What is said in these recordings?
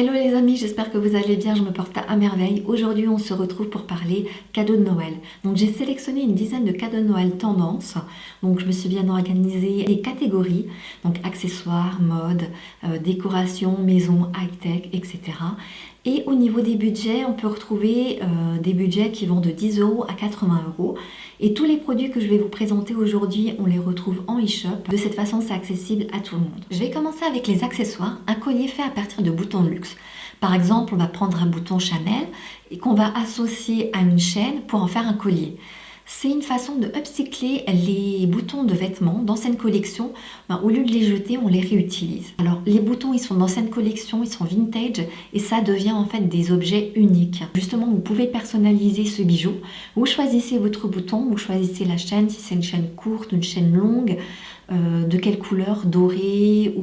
Hello les amis, j'espère que vous allez bien, je me porte à merveille. Aujourd'hui on se retrouve pour parler cadeaux de Noël. Donc j'ai sélectionné une dizaine de cadeaux de Noël tendance. Donc je me suis bien organisé les catégories, donc accessoires, mode, décoration, maison, high-tech, etc. Et au niveau des budgets, on peut retrouver des budgets qui vont de 10 euros à 80 euros. Et tous les produits que je vais vous présenter aujourd'hui, on les retrouve en e-shop. De cette façon, c'est accessible à tout le monde. Je vais commencer avec les accessoires. Un collier fait à partir de boutons de luxe. Par exemple, on va prendre un bouton Chanel et qu'on va associer à une chaîne pour en faire un collier. C'est une façon de upcycler les boutons de vêtements d'anciennes collections. Au lieu de les jeter, on les réutilise. Alors, les boutons, ils sont d'anciennes collections, ils sont vintage et ça devient en fait des objets uniques. Justement, vous pouvez personnaliser ce bijou. Vous choisissez votre bouton, vous choisissez la chaîne, si c'est une chaîne courte, une chaîne longue, de quelle couleur, dorée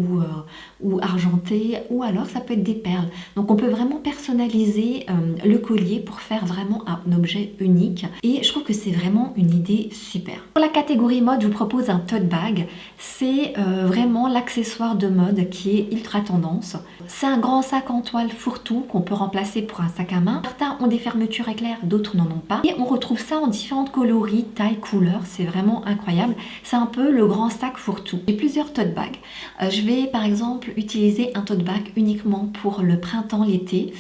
ou argentée, ou alors ça peut être des perles. Donc on peut vraiment personnaliser le collier pour faire vraiment un objet unique et je trouve que c'est vraiment une idée super. Pour la catégorie mode, je vous propose un tote bag. C'est vraiment l'accessoire de mode qui est ultra tendance. C'est un grand sac en toile fourre-tout qu'on peut remplacer pour un sac à main. Certains ont des fermetures éclairs, d'autres n'en ont pas. Et on retrouve ça en différentes coloris, tailles, couleurs. C'est vraiment incroyable. C'est un peu le grand sac fourre-tout. J'ai plusieurs tote bags. Je vais par exemple utiliser un tote bag uniquement pour le printemps, l'été.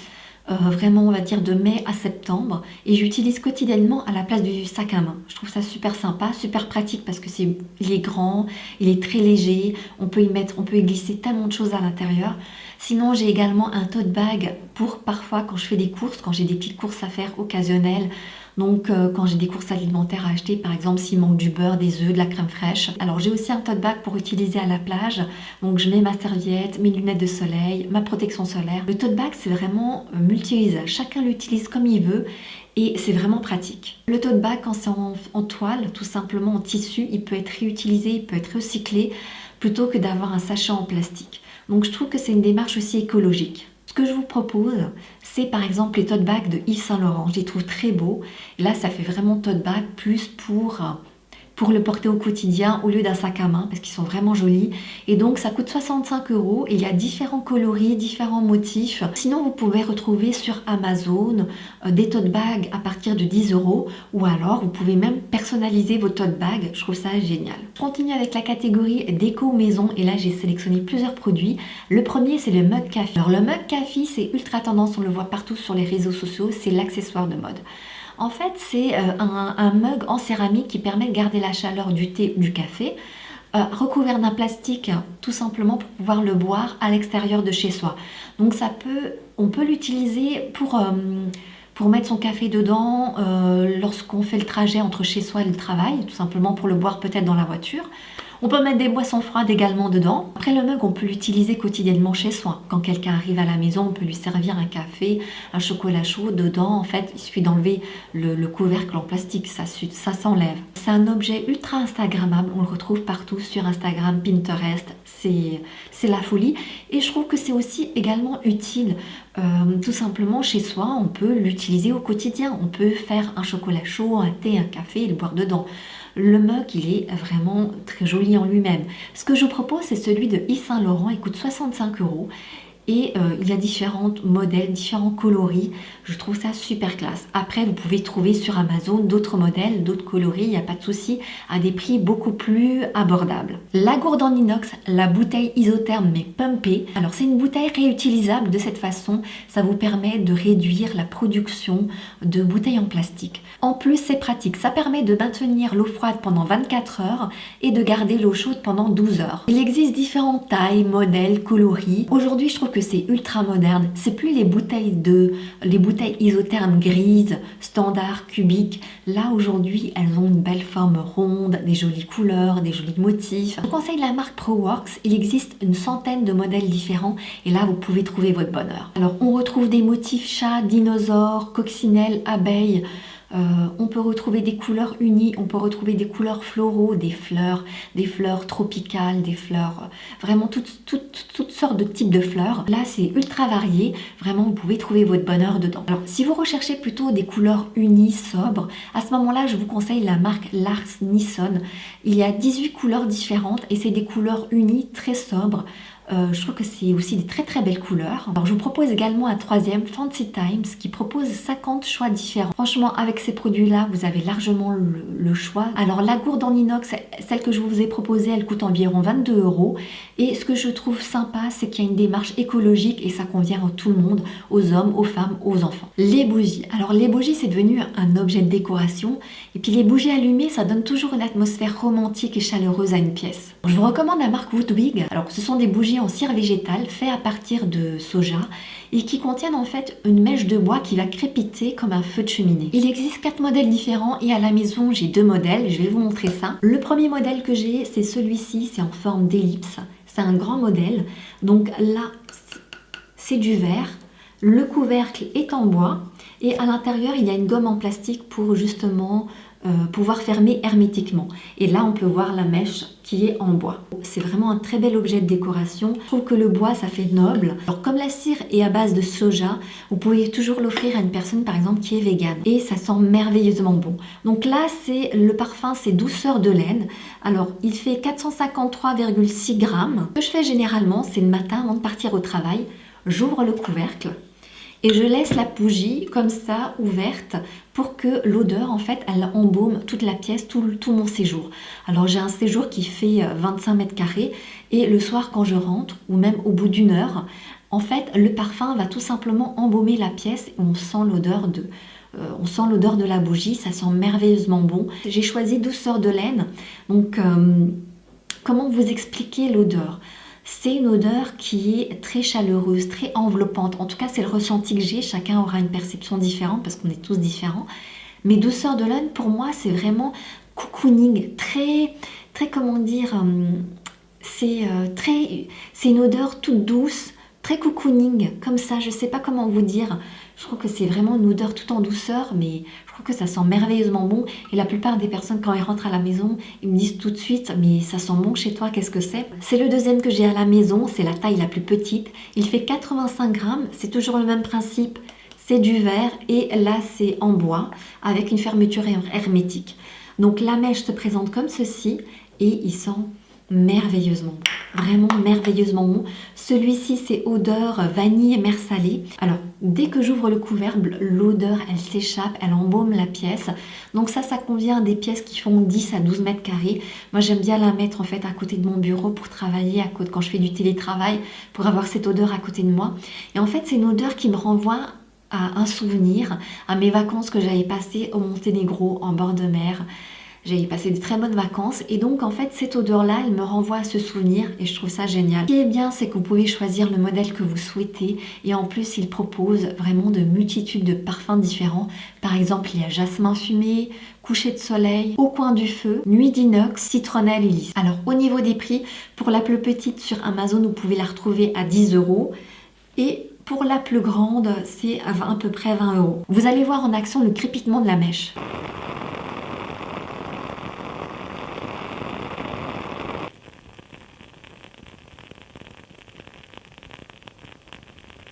Vraiment on va dire de mai à septembre et j'utilise quotidiennement à la place du sac à main. Je trouve ça super sympa, super pratique parce que il est grand, il est très léger, on peut y glisser tellement de choses à l'intérieur. Sinon j'ai également un tote bag pour parfois quand je fais des courses, quand j'ai des petites courses à faire occasionnelles. Donc quand j'ai des courses alimentaires à acheter, par exemple s'il manque du beurre, des œufs, de la crème fraîche. Alors j'ai aussi un tote bag pour utiliser à la plage. Donc je mets ma serviette, mes lunettes de soleil, ma protection solaire. Le tote bag c'est vraiment multi-usage. Chacun l'utilise comme il veut et c'est vraiment pratique. Le tote bag quand c'est en toile, tout simplement en tissu, il peut être réutilisé, il peut être recyclé plutôt que d'avoir un sachet en plastique. Donc je trouve que c'est une démarche aussi écologique. Ce que je vous propose, c'est par exemple les tote bags de Yves Saint Laurent. Je les trouve très beaux. Là, ça fait vraiment tote bag plus pour le porter au quotidien au lieu d'un sac à main parce qu'ils sont vraiment jolis. Et donc, ça coûte 65 euros. Il y a différents coloris, différents motifs. Sinon, vous pouvez retrouver sur Amazon des tote bags à partir de 10 euros ou alors vous pouvez même personnaliser vos tote bags. Je trouve ça génial. Je continue avec la catégorie déco maison et là, j'ai sélectionné plusieurs produits. Le premier, c'est le mug café. Alors, le mug café, c'est ultra tendance. On le voit partout sur les réseaux sociaux. C'est l'accessoire de mode. En fait, c'est un mug en céramique qui permet de garder la chaleur du thé ou du café, recouvert d'un plastique tout simplement pour pouvoir le boire à l'extérieur de chez soi. Donc on peut l'utiliser pour mettre son café dedans lorsqu'on fait le trajet entre chez soi et le travail, tout simplement pour le boire peut-être dans la voiture. On peut mettre des boissons froides également dedans. Après le mug, on peut l'utiliser quotidiennement chez soi. Quand quelqu'un arrive à la maison, on peut lui servir un café, un chocolat chaud. Dedans, en fait, il suffit d'enlever le couvercle en plastique, ça s'enlève. C'est un objet ultra instagrammable, on le retrouve partout sur Instagram, Pinterest, c'est la folie. Et je trouve que c'est aussi également utile, tout simplement chez soi, on peut l'utiliser au quotidien. On peut faire un chocolat chaud, un thé, un café et le boire dedans. Le mug, il est vraiment très joli en lui-même. Ce que je vous propose, c'est celui de Yves Saint Laurent. Il coûte 65 euros. Et il y a différents modèles, différents coloris. Je trouve ça super classe. Après, vous pouvez trouver sur Amazon d'autres modèles, d'autres coloris, il n'y a pas de souci, à des prix beaucoup plus abordables. La gourde en inox, la bouteille isotherme mais pumpée. Alors, c'est une bouteille réutilisable de cette façon. Ça vous permet de réduire la production de bouteilles en plastique. En plus, c'est pratique. Ça permet de maintenir l'eau froide pendant 24 heures et de garder l'eau chaude pendant 12 heures. Il existe différentes tailles, modèles, coloris. Aujourd'hui, je trouve que c'est ultra moderne. C'est plus les bouteilles isothermes grises, standard, cubiques. Là, aujourd'hui, elles ont une belle forme ronde, des jolies couleurs, des jolis motifs. Je vous conseille la marque ProWorks. Il existe une centaine de modèles différents et là, vous pouvez trouver votre bonheur. Alors, on retrouve des motifs chat, dinosaures, coccinelle, abeilles. On peut retrouver des couleurs unies, on peut retrouver des couleurs floraux, des fleurs tropicales, des fleurs, vraiment toutes sortes de types de fleurs. Là, c'est ultra varié, vraiment vous pouvez trouver votre bonheur dedans. Alors, si vous recherchez plutôt des couleurs unies, sobres, à ce moment-là, je vous conseille la marque Lars Nisson. Il y a 18 couleurs différentes et c'est des couleurs unies très sobres. Je trouve que c'est aussi des très très belles couleurs. Alors je vous propose également un troisième, Fancy Times, qui propose 50 choix différents. Franchement, avec ces produits-là, vous avez largement le choix. Alors la gourde en inox, celle que je vous ai proposée, elle coûte environ 22 €. Et ce que je trouve sympa, c'est qu'il y a une démarche écologique et ça convient à tout le monde, aux hommes, aux femmes, aux enfants. Les bougies. Alors les bougies, c'est devenu un objet de décoration. Et puis les bougies allumées, ça donne toujours une atmosphère romantique et chaleureuse à une pièce. Je vous recommande la marque Woodwig. Alors ce sont des bougies en cire végétale faites à partir de soja et qui contiennent en fait une mèche de bois qui va crépiter comme un feu de cheminée. Il existe 4 modèles différents et à la maison j'ai 2 modèles, je vais vous montrer ça. Le premier modèle que j'ai, c'est celui-ci, c'est en forme d'ellipse. C'est un grand modèle, donc là c'est du verre, le couvercle est en bois et à l'intérieur il y a une gomme en plastique pour justement pouvoir fermer hermétiquement. Et là on peut voir la mèche qui est en bois. C'est vraiment un très bel objet de décoration. Je trouve que le bois ça fait noble. Alors comme la cire est à base de soja, vous pouvez toujours l'offrir à une personne par exemple qui est végane et ça sent merveilleusement bon. Donc là c'est le parfum, c'est douceur de laine. Alors il fait 453,6 grammes. Ce que je fais généralement, c'est le matin avant de partir au travail, j'ouvre le couvercle et je laisse la bougie comme ça ouverte pour que l'odeur en fait elle embaume toute la pièce, tout mon séjour. Alors j'ai un séjour qui fait 25 mètres carrés et le soir quand je rentre ou même au bout d'une heure, en fait le parfum va tout simplement embaumer la pièce et on sent l'odeur de la bougie, ça sent merveilleusement bon. J'ai choisi douceur de laine, donc comment vous expliquer l'odeur ? C'est une odeur qui est très chaleureuse, très enveloppante. En tout cas, c'est le ressenti que j'ai. Chacun aura une perception différente parce qu'on est tous différents. Mais douceur de laine, pour moi, c'est vraiment cocooning. Très, très, comment dire, c'est une odeur toute douce, très cocooning, comme ça. Je ne sais pas comment vous dire. Je trouve que c'est vraiment une odeur tout en douceur, mais je trouve que ça sent merveilleusement bon. Et la plupart des personnes, quand elles rentrent à la maison, ils me disent tout de suite « Mais ça sent bon chez toi, qu'est-ce que c'est ?» C'est le deuxième que j'ai à la maison, c'est la taille la plus petite. Il fait 85 grammes, c'est toujours le même principe. C'est du verre et là, c'est en bois avec une fermeture hermétique. Donc la mèche se présente comme ceci et il sent merveilleusement bon, vraiment merveilleusement bon. Celui-ci c'est odeur vanille et mer salée. Alors dès que j'ouvre le couvercle, l'odeur elle s'échappe, elle embaume la pièce. Donc ça convient à des pièces qui font 10 à 12 mètres carrés. Moi j'aime bien la mettre en fait à côté de mon bureau pour travailler, quand je fais du télétravail, pour avoir cette odeur à côté de moi. Et en fait c'est une odeur qui me renvoie à un souvenir, à mes vacances que j'avais passées au Monténégro en bord de mer. J'avais passé de très bonnes vacances et donc en fait cette odeur-là, elle me renvoie à ce souvenir et je trouve ça génial. Ce qui est bien, c'est que vous pouvez choisir le modèle que vous souhaitez et en plus il propose vraiment de multitudes de parfums différents. Par exemple, il y a jasmin fumé, coucher de soleil, au coin du feu, nuit d'inox, citronnelle et lys. Alors au niveau des prix, pour la plus petite sur Amazon, vous pouvez la retrouver à 10 € et pour la plus grande, c'est à peu près 20 €. Vous allez voir en action le crépitement de la mèche.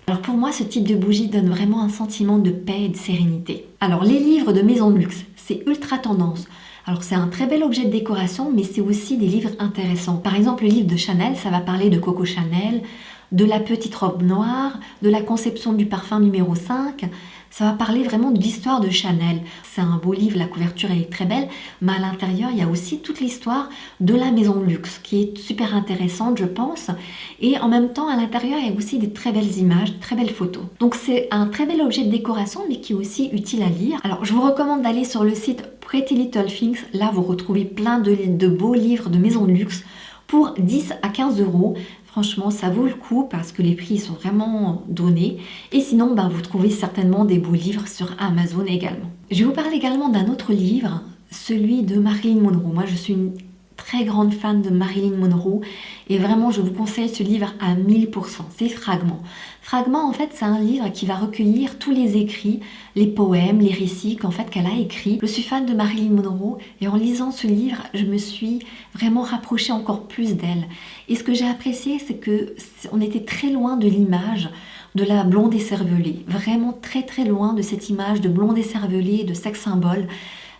Alors pour moi, ce type de bougie donne vraiment un sentiment de paix et de sérénité. Alors les livres de maison de luxe, c'est ultra tendance. Alors c'est un très bel objet de décoration, mais c'est aussi des livres intéressants. Par exemple, le livre de Chanel, ça va parler de Coco Chanel, de la petite robe noire, de la conception du parfum numéro 5. Ça va parler vraiment de l'histoire de Chanel. C'est un beau livre, la couverture elle est très belle, mais à l'intérieur, il y a aussi toute l'histoire de la maison de luxe qui est super intéressante, je pense. Et en même temps, à l'intérieur, il y a aussi des très belles images, très belles photos. Donc c'est un très bel objet de décoration, mais qui est aussi utile à lire. Alors je vous recommande d'aller sur le site Pretty Little Things. Là, vous retrouvez plein de beaux livres de maison de luxe pour 10 à 15 €. Franchement, ça vaut le coup parce que les prix sont vraiment donnés. Et sinon, vous trouvez certainement des beaux livres sur Amazon également. Je vais vous parler également d'un autre livre, celui de Marilyn Monroe. Moi, je suis une très grande fan de Marilyn Monroe et vraiment, je vous conseille ce livre à 1000%. C'est Fragments. Fragments, en fait, c'est un livre qui va recueillir tous les écrits, les poèmes, les récits qu'elle a écrits. Je suis fan de Marilyn Monroe et en lisant ce livre, je me suis vraiment rapprochée encore plus d'elle. Et ce que j'ai apprécié, c'est qu'on était très loin de l'image de la blonde écervelée. Vraiment très très loin de cette image de blonde écervelée, de sex symbole.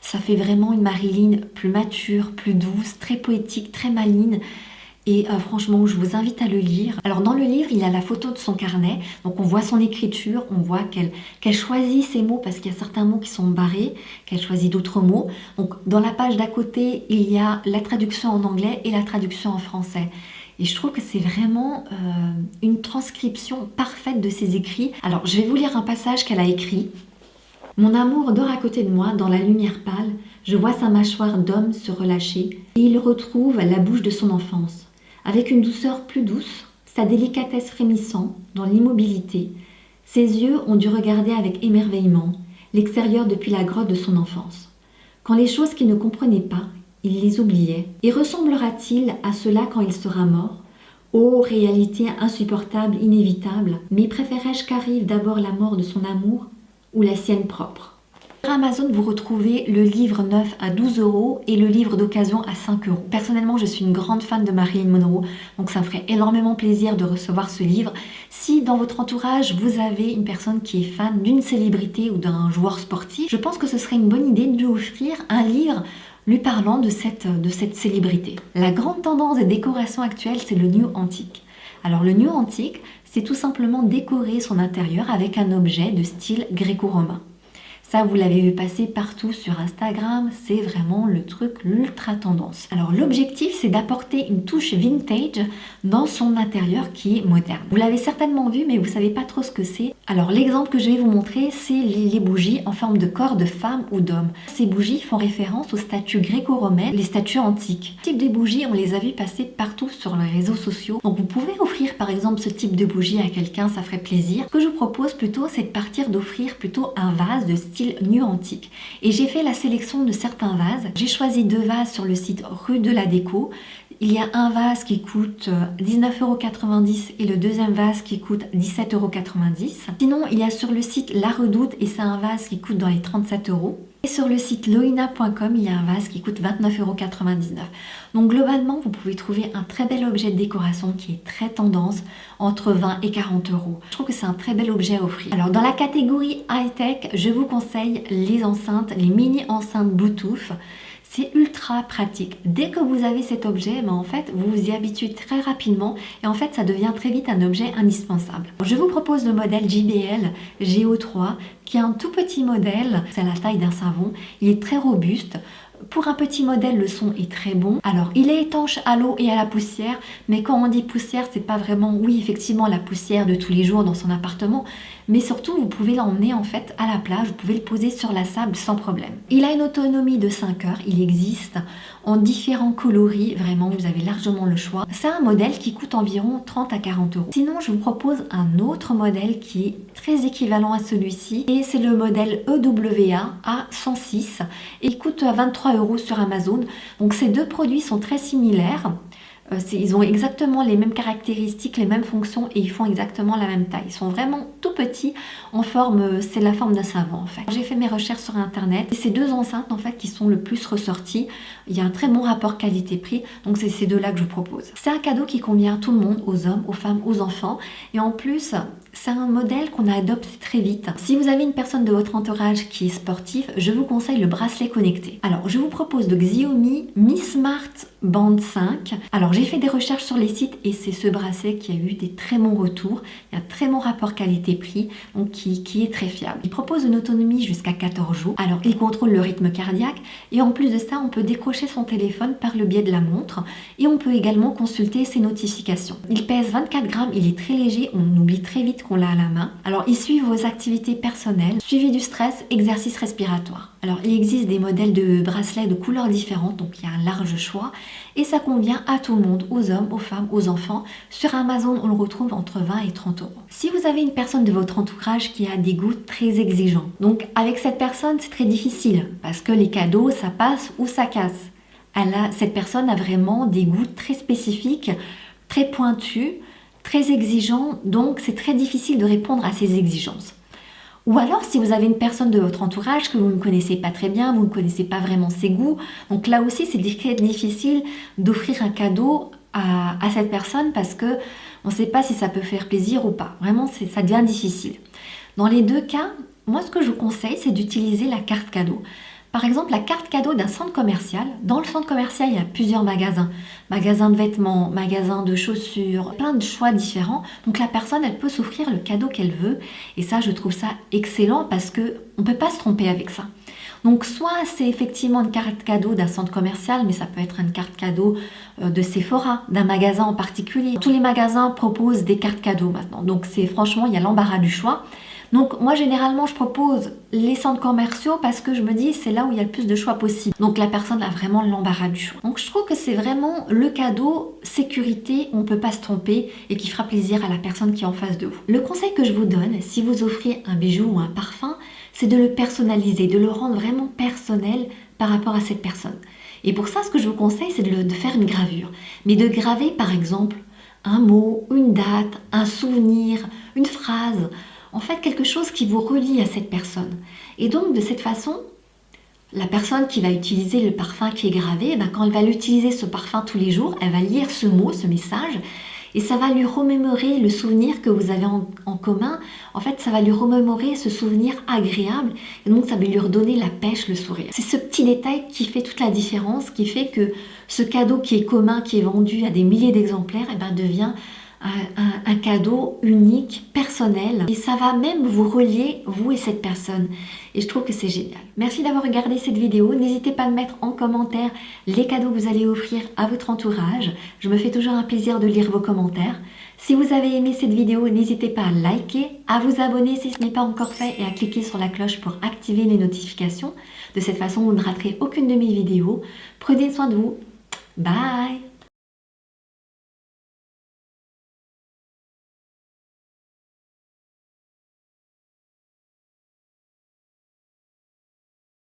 Ça fait vraiment une Marilyn plus mature, plus douce, très poétique, très maligne. Et franchement, je vous invite à le lire. Alors dans le livre, il y a la photo de son carnet. Donc on voit son écriture, on voit qu'elle choisit ses mots parce qu'il y a certains mots qui sont barrés, qu'elle choisit d'autres mots. Donc dans la page d'à côté, il y a la traduction en anglais et la traduction en français. Et je trouve que c'est vraiment une transcription parfaite de ses écrits. Alors je vais vous lire un passage qu'elle a écrit. Mon amour dort à côté de moi dans la lumière pâle. Je vois sa mâchoire d'homme se relâcher et il retrouve la bouche de son enfance. Avec une douceur plus douce, sa délicatesse frémissant dans l'immobilité, ses yeux ont dû regarder avec émerveillement l'extérieur depuis la grotte de son enfance. Quand les choses qu'il ne comprenait pas, il les oubliait. Et ressemblera-t-il à cela quand il sera mort? Ô réalité insupportable, inévitable, mais préférais-je qu'arrive d'abord la mort de son amour ou la sienne propre? Sur Amazon, vous retrouvez le livre neuf à 12 € et le livre d'occasion à 5 €. Personnellement, je suis une grande fan de Marilyn Monroe, donc ça me ferait énormément plaisir de recevoir ce livre. Si dans votre entourage, vous avez une personne qui est fan d'une célébrité ou d'un joueur sportif, je pense que ce serait une bonne idée de lui offrir un livre lui parlant de cette célébrité. La grande tendance des décorations actuelles, c'est le new antique. Alors le new antique, c'est tout simplement décorer son intérieur avec un objet de style gréco-romain. Ça, vous l'avez vu passer partout sur Instagram, c'est vraiment le truc ultra tendance. Alors l'objectif, c'est d'apporter une touche vintage dans son intérieur qui est moderne. Vous l'avez certainement vu, mais vous savez pas trop ce que c'est. Alors l'exemple que je vais vous montrer, c'est les bougies en forme de corps de femme ou d'homme. Ces bougies font référence aux statues gréco-romaines, les statues antiques. Ce type de bougies, on les a vu passer partout sur les réseaux sociaux. Donc vous pouvez offrir par exemple ce type de bougie à quelqu'un, ça ferait plaisir. Ce que je vous propose plutôt, c'est de partir d'offrir plutôt un vase de style new antique. Et j'ai fait la sélection de certains vases. J'ai choisi 2 vases sur le site Rue de la Déco. Il y a un vase qui coûte 19,90 € et le deuxième vase qui coûte 17,90 €. Sinon, il y a sur le site La Redoute et c'est un vase qui coûte dans les 37 €. Et sur le site loina.com, il y a un vase qui coûte 29,99 €. Donc globalement, vous pouvez trouver un très bel objet de décoration qui est très tendance, entre 20 et 40 €. Je trouve que c'est un très bel objet à offrir. Alors dans la catégorie high-tech, je vous conseille les enceintes, les mini enceintes Bluetooth. C'est ultra pratique. Dès que vous avez cet objet, en fait, vous vous y habituez très rapidement et en fait, ça devient très vite un objet indispensable. Je vous propose le modèle JBL GO3 qui est un tout petit modèle. C'est la taille d'un savon. Il est très robuste. Pour un petit modèle, le son est très bon. Alors, il est étanche à l'eau et à la poussière, mais quand on dit poussière, c'est pas vraiment, oui, effectivement, la poussière de tous les jours dans son appartement, mais surtout, vous pouvez l'emmener en fait à la plage, vous pouvez le poser sur la sable sans problème. Il a une autonomie de 5 heures, il existe en différents coloris, vraiment, vous avez largement le choix. C'est un modèle qui coûte environ 30 à 40 €. Sinon, je vous propose un autre modèle qui est très équivalent à celui-ci, et c'est le modèle EWA A106, et il coûte 23 € sur Amazon. Donc ces deux produits sont très similaires. Ils ont exactement les mêmes caractéristiques, les mêmes fonctions et ils font exactement la même taille. Ils sont vraiment tout petits en forme, c'est la forme d'un savon en fait. J'ai fait mes recherches sur internet et ces deux enceintes en fait qui sont le plus ressorties. Il y a un très bon rapport qualité-prix, donc c'est ces deux-là que je propose. C'est un cadeau qui convient à tout le monde, aux hommes, aux femmes, aux enfants et en plus c'est un modèle qu'on a adopté très vite. Si vous avez une personne de votre entourage qui est sportive, je vous conseille le bracelet connecté. Alors, je vous propose le Xiaomi Mi Smart Band 5. Alors, j'ai fait des recherches sur les sites et c'est ce bracelet qui a eu des très bons retours. Il y a un très bon rapport qualité-prix, donc qui est très fiable. Il propose une autonomie jusqu'à 14 jours. Alors, il contrôle le rythme cardiaque et en plus de ça, on peut décrocher son téléphone par le biais de la montre et on peut également consulter ses notifications. Il pèse 24 grammes, il est très léger, on oublie très vite qu'on l'a à la main. Alors, il suit vos activités personnelles, suivi du stress, exercice respiratoire. Alors, il existe des modèles de bracelets de couleurs différentes, donc il y a un large choix et ça convient à tout le monde, aux hommes, aux femmes, aux enfants. Sur Amazon, on le retrouve entre 20 et 30 euros. Si vous avez une personne de votre entourage qui a des goûts très exigeants, donc avec cette personne, c'est très difficile parce que les cadeaux, ça passe ou ça casse. Cette personne a vraiment des goûts très spécifiques, très pointus, très exigeants, donc c'est très difficile de répondre à ces exigences. Ou alors, si vous avez une personne de votre entourage que vous ne connaissez pas très bien, vous ne connaissez pas vraiment ses goûts, donc là aussi, c'est très difficile d'offrir un cadeau à cette personne parce que on ne sait pas si ça peut faire plaisir ou pas. Vraiment, ça devient difficile. Dans les deux cas, moi, ce que je vous conseille, c'est d'utiliser la carte cadeau. Par exemple, la carte cadeau d'un centre commercial. Dans le centre commercial, il y a plusieurs magasins. Magasins de vêtements, magasins de chaussures, plein de choix différents. Donc la personne, elle peut s'offrir le cadeau qu'elle veut. Et ça, je trouve ça excellent parce qu'on ne peut pas se tromper avec ça. Donc soit c'est effectivement une carte cadeau d'un centre commercial, mais ça peut être une carte cadeau de Sephora, d'un magasin en particulier. Tous les magasins proposent des cartes cadeaux maintenant. Donc c'est franchement, il y a l'embarras du choix. Donc moi généralement je propose les centres commerciaux parce que je me dis c'est là où il y a le plus de choix possible. Donc la personne a vraiment l'embarras du choix. Donc je trouve que c'est vraiment le cadeau sécurité, on ne peut pas se tromper et qui fera plaisir à la personne qui est en face de vous. Le conseil que je vous donne, si vous offrez un bijou ou un parfum, c'est de le personnaliser, de le rendre vraiment personnel par rapport à cette personne. Et pour ça, ce que je vous conseille, c'est de faire une gravure. Mais de graver par exemple un mot, une date, un souvenir, une phrase. En fait, quelque chose qui vous relie à cette personne. Et donc, de cette façon, la personne qui va utiliser le parfum qui est gravé, quand elle va l'utiliser ce parfum tous les jours, elle va lire ce mot, ce message, et ça va lui remémorer le souvenir que vous avez en commun. En fait, ça va lui remémorer ce souvenir agréable, et donc ça va lui redonner la pêche, le sourire. C'est ce petit détail qui fait toute la différence, qui fait que ce cadeau qui est commun, qui est vendu à des milliers d'exemplaires, devient un cadeau unique, personnel, et ça va même vous relier, vous et cette personne. Et je trouve que c'est génial. Merci d'avoir regardé cette vidéo. N'hésitez pas à me mettre en commentaire les cadeaux que vous allez offrir à votre entourage. Je me fais toujours un plaisir de lire vos commentaires. Si vous avez aimé cette vidéo, n'hésitez pas à liker, à vous abonner si ce n'est pas encore fait et à cliquer sur la cloche pour activer les notifications. De cette façon, vous ne raterez aucune de mes vidéos. Prenez soin de vous. Bye!